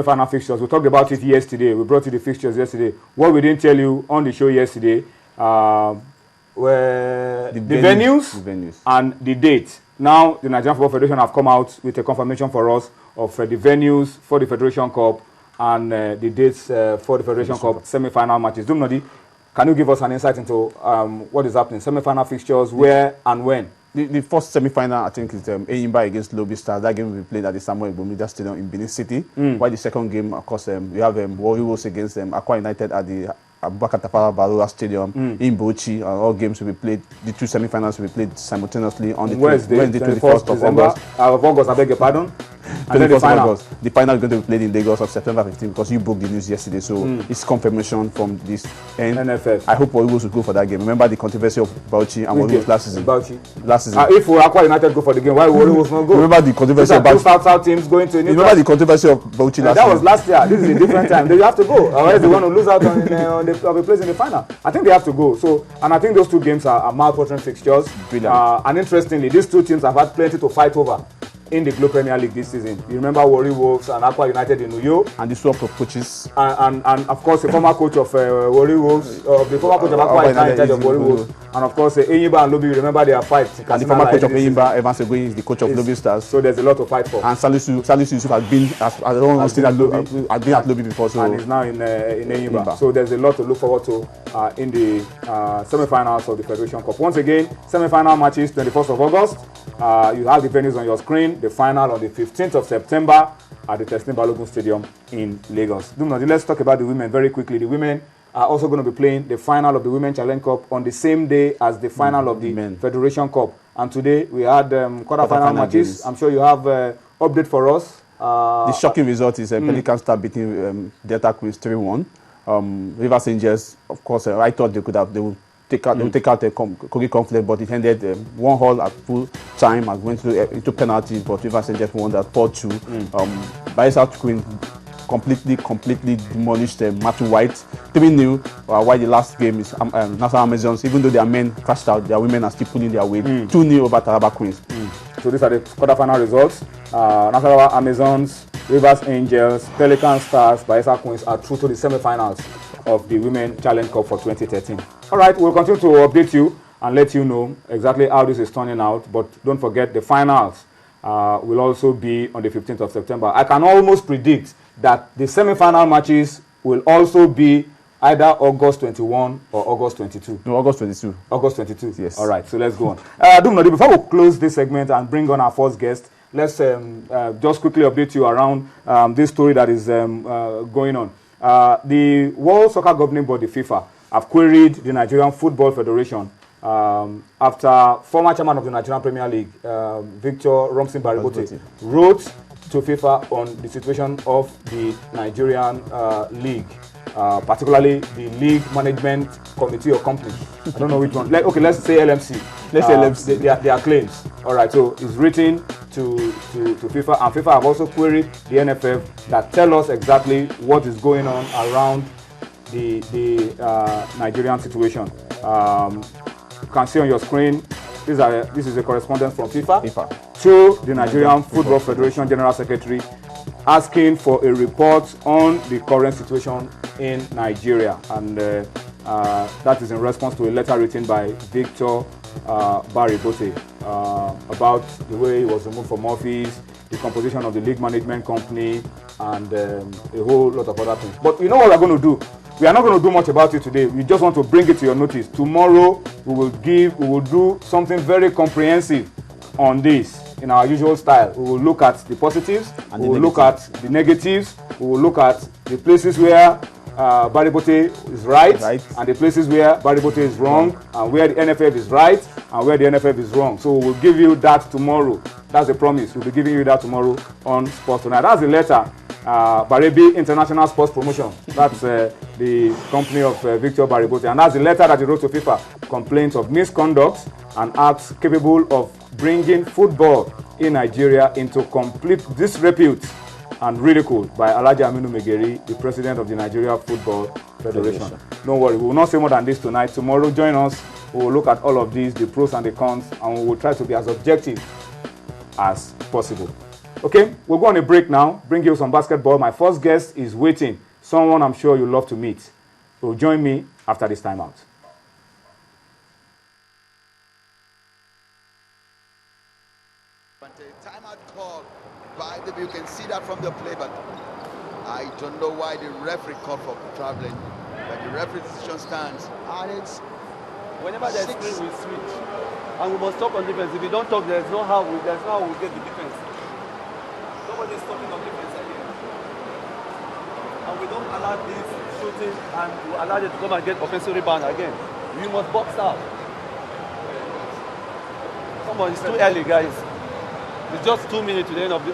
Final fixtures. We talked about it yesterday. We brought you the fixtures yesterday. What we didn't tell you on the show yesterday were the venues and the dates. Now, the Nigerian Football Federation have come out with a confirmation for us of the venues for the Federation Cup and the dates for the Federation Cup semi-final matches. Dumnodi, can you give us an insight into what is happening? Semi-final fixtures, where and when? The first semi-final, I think, is Eyimba against Lobby Stars. That game will be played at the Samuel Igbomida Stadium in Benin City. While the second game, of course, we have Warriors against Akwa United at the Abubakar Tafawa Balewa Stadium in Bauchi. And all games will be played. The two semi-finals will be played simultaneously on the Wednesday, 21st of August. I beg your pardon. And then the final. The final is going to be played in Lagos on September 15 because you broke the news yesterday. So it's confirmation from this end. NFF. I hope Warriors will go for that game. Remember the controversy of Bauchi and Warriors last season. Last season. If Akwa United go for the game, why Warriors not go? Remember the controversy of Bauchi. South teams going to. Remember the controversy of Bauchi last season. That was last year. This is a different time. They have to go. Otherwise they want to lose out on the place in the final. I think they have to go. So, and I think those two games are mouth-watering fixtures. Brilliant. And interestingly, these two teams have had plenty to fight over in the Globe Premier League this season. You remember Warri Wolves and Akwa United in Uyo. And the swap of coaches. And of course, the former coach of Warri Wolves, the former coach of Akwa United of Warri Wolves. And of course, Eyimba and Lobby, remember their fight. And the former coach of Eyimba, Evans Egwe, is the coach of Lobby Stars. So there's a lot to fight for. And Salisu Yusuf has been at Lobby before. So and he's now in Eyimba. So there's a lot to look forward to in the semi-finals of the Federation Cup. Once again, semi-final matches, 21st of August. You have the venues on your screen. The final on the 15th of September at the Teslim Balogun Stadium in Lagos. Let's talk about the women very quickly. The women are also going to be playing the final of the Women Challenge Cup on the same day as the final of the Federation Cup. And today we had quarter-final matches. Games. I'm sure you have update for us. The shocking result is Pelican Star beating Delta Queens 3-1. Rivers Angels, of course, I thought they would take out the Kogi conflict, but it ended 1-1 at full time and went into penalties. But Rivers Angels won that 4-2. Bayelsa Queen completely demolished Matthew White 3-0. While the last game is National Amazons, even though their men crashed out, their women are still pulling their weight. 2-0 over Taraba Queens. So these are the quarterfinal results. National Amazons, Rivers Angels, Pelican Stars, Bayelsa Queens are through to the semi-finals of the Women Challenge Cup for 2013. All right, we'll continue to update you and let you know exactly how this is turning out. But don't forget, the finals will also be on the 15th of September. I can almost predict that the semi-final matches will also be either August 21 or August 22. No, August 22. August 22. Yes. All right, so let's go on. Dumnodi, before we close this segment and bring on our first guest, let's just quickly update you around this story that is going on. The World Soccer Governing Body, FIFA, have queried the Nigerian Football Federation after former chairman of the Nigerian Premier League, Victor Romson Baribote, wrote to FIFA on the situation of the Nigerian league, particularly the League Management Committee or Company. I don't know which one. Okay, let's say LMC. Let's say LMC. Their claims. All right, so it's written to FIFA, and FIFA have also queried the NFF that tell us exactly what is going on around the Nigerian situation. You can see on your screen, this is a correspondence from FIFA to the Nigerian Football Federation General Secretary asking for a report on the current situation in Nigeria, and that is in response to a letter written by Victor Baribote about the way he was removed from office, the composition of the League Management Company, and a whole lot of other things. But you know what we're going to do? We are not going to do much about it today. We just want to bring it to your notice. Tomorrow, we will do something very comprehensive on this in our usual style. We will look at the positives, and we will look at the negatives, we will look at the places where Baribote is right, and the places where Baribote is wrong, and where the NFF is right, and where the NFF is wrong. So we'll give you that tomorrow. That's a promise. We'll be giving you that tomorrow on Sports Tonight. That's the letter. Barebi International Sports Promotion. That's the company of Victor Baribote. And that's the letter that he wrote to FIFA. Complaints of misconduct and acts capable of bringing football in Nigeria into complete disrepute and ridicule by Alhaji Aminu Megeri, the president of the Nigeria Football Federation. Don't worry, we will not say more than this tonight. Tomorrow, join us. We will look at all of these, the pros and the cons, and we will try to be as objective as possible. Okay, we'll go on a break now. Bring you some basketball. My first guest is waiting. Someone I'm sure you'll love to meet. So join me after this timeout. Timeout call by the, you can see that from the playback. I don't know why the referee called for traveling, but the referee decision stands. And it's whenever there's screen, we switch, and we must talk on defense. If we don't talk, there's no how we get the defense. Nobody's talking on defense again, and we don't allow this shooting, and we allow them to come and get offensive rebound again. We must box out. Come on, it's too early, guys. It's just 2 minutes to the end of the,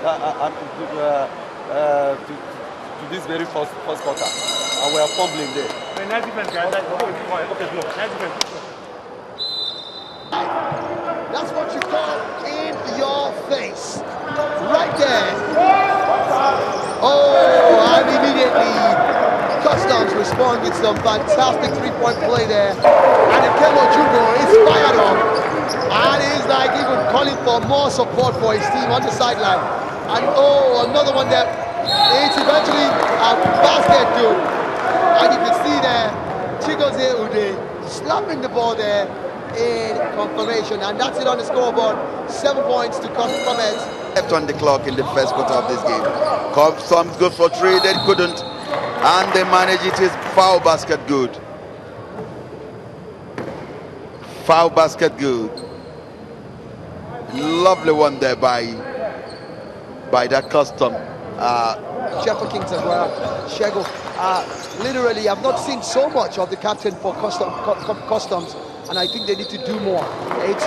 to this very first quarter, and we are fumbling there. Nice defense, guys. Okay, look. Nice defense. That's what you call in your face. Right there. Oh, and immediately Customs respond with some fantastic three-point play there. And Ikemo Jugo is fired up. And he's like even calling for more support for his team on the sideline. And oh, another one there. It's eventually a basket good. And you can see there, Chigozie Ude slapping the ball there in confirmation. And that's it on the scoreboard. 7 points to Comets. Left on the clock in the first quarter of this game. Customs good for three, they couldn't. And they managed it, is foul basket good. Foul basket good. Lovely one there by that Custom. Sheffield Kings as well. Shego. Literally, I've not seen so much of the captain for Customs, and I think they need to do more. It's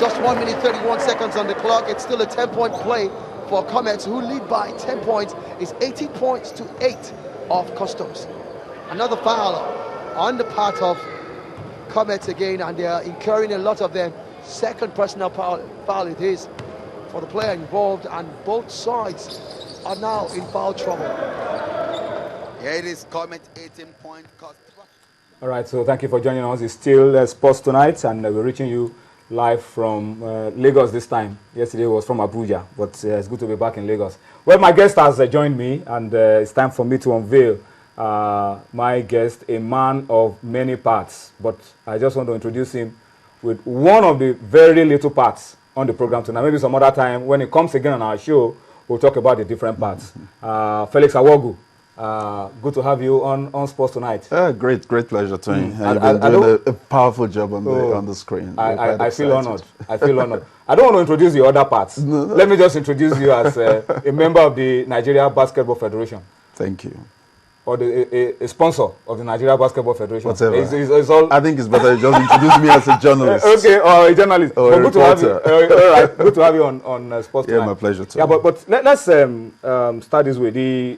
just 1 minute 31 seconds on the clock. It's still a 10-point play for Comets, who lead by 10 points. It's 18 points to 8 of Customs. Another foul on the part of Comets again, and they are incurring a lot of them. Second personal foul it is for the player involved, and both sides are now in foul trouble. Here it is, Comet 18-point cost. All right, so thank you for joining us. It's still Sports Tonight, and we're reaching you live from Lagos this time. Yesterday was from Abuja, but it's good to be back in Lagos. Well, my guest has joined me, and it's time for me to unveil my guest, a man of many parts. But I just want to introduce him with one of the very little parts on the program tonight. Maybe some other time, when it comes again on our show, we'll talk about the different parts. Felix Awogu, good to have you on Sports Tonight. Great pleasure, Tony. You've been doing a powerful job on the screen. I feel honored. I feel honored. I don't want to introduce the other parts. No. Let me just introduce you as a member of the Nigeria Basketball Federation. Thank you. Or a sponsor of the Nigeria Basketball Federation. Whatever. It's all I think it's better you just introduce me as a journalist. Okay, or a journalist. Or a good to have you. reporter. All right, good to have you on Sports Tonight. Yeah, my pleasure too. Yeah, but let's start this way. The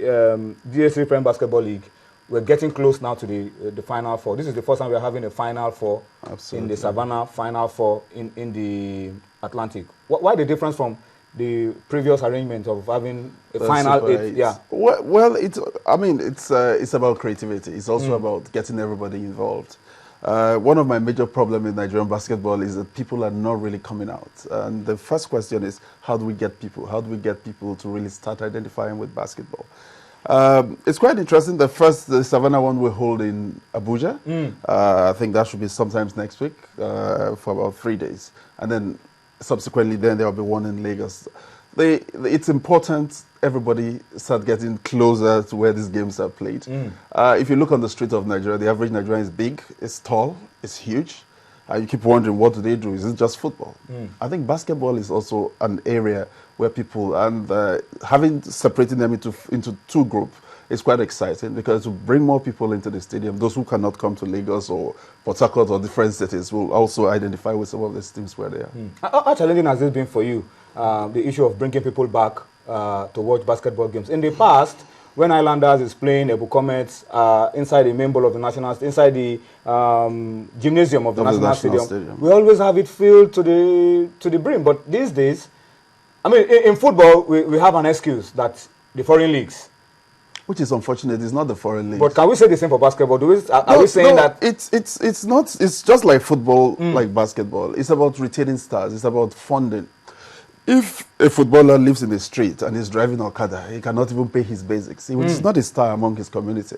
DSC Prime Basketball League, we're getting close now to the Final Four. This is the first time we're having a Final Four. Absolutely. In the Savannah, Final Four in the Atlantic. Why the difference from the previous arrangement of having a final 8? Yeah. Well, it's about creativity. It's also about getting everybody involved. One of my major problems in Nigerian basketball is that people are not really coming out. And the first question is, how do we get people? How do we get people to really start identifying with basketball? It's quite interesting. The Savannah one we hold in Abuja. I think that should be sometimes next week for about 3 days. And then subsequently, then there will be one in Lagos. It's important everybody start getting closer to where these games are played. If you look on the streets of Nigeria, the average Nigerian is big, it's tall, it's huge. You keep wondering, what do? Is it just football? I think basketball is also an area where people, and separating them into two groups is quite exciting, because to bring more people into the stadium, those who cannot come to Lagos or Port Harcourt or different cities will also identify with some of these teams where they are. How challenging has this been for you, the issue of bringing people back to watch basketball games? In the past, when Islanders is playing Ebu Comets inside the main bowl of the National, inside the gymnasium of the National Stadium, we always have it filled to the brim. But these days, I mean, in football, we have an excuse that the foreign leagues. Which is unfortunate. It's not the foreign leagues. But can we say the same for basketball? Are we saying that it's not? It's just like football, like basketball. It's about retaining stars. It's about funding. If a footballer lives in the street and is driving Okada, he cannot even pay his basics. He's not a star among his community.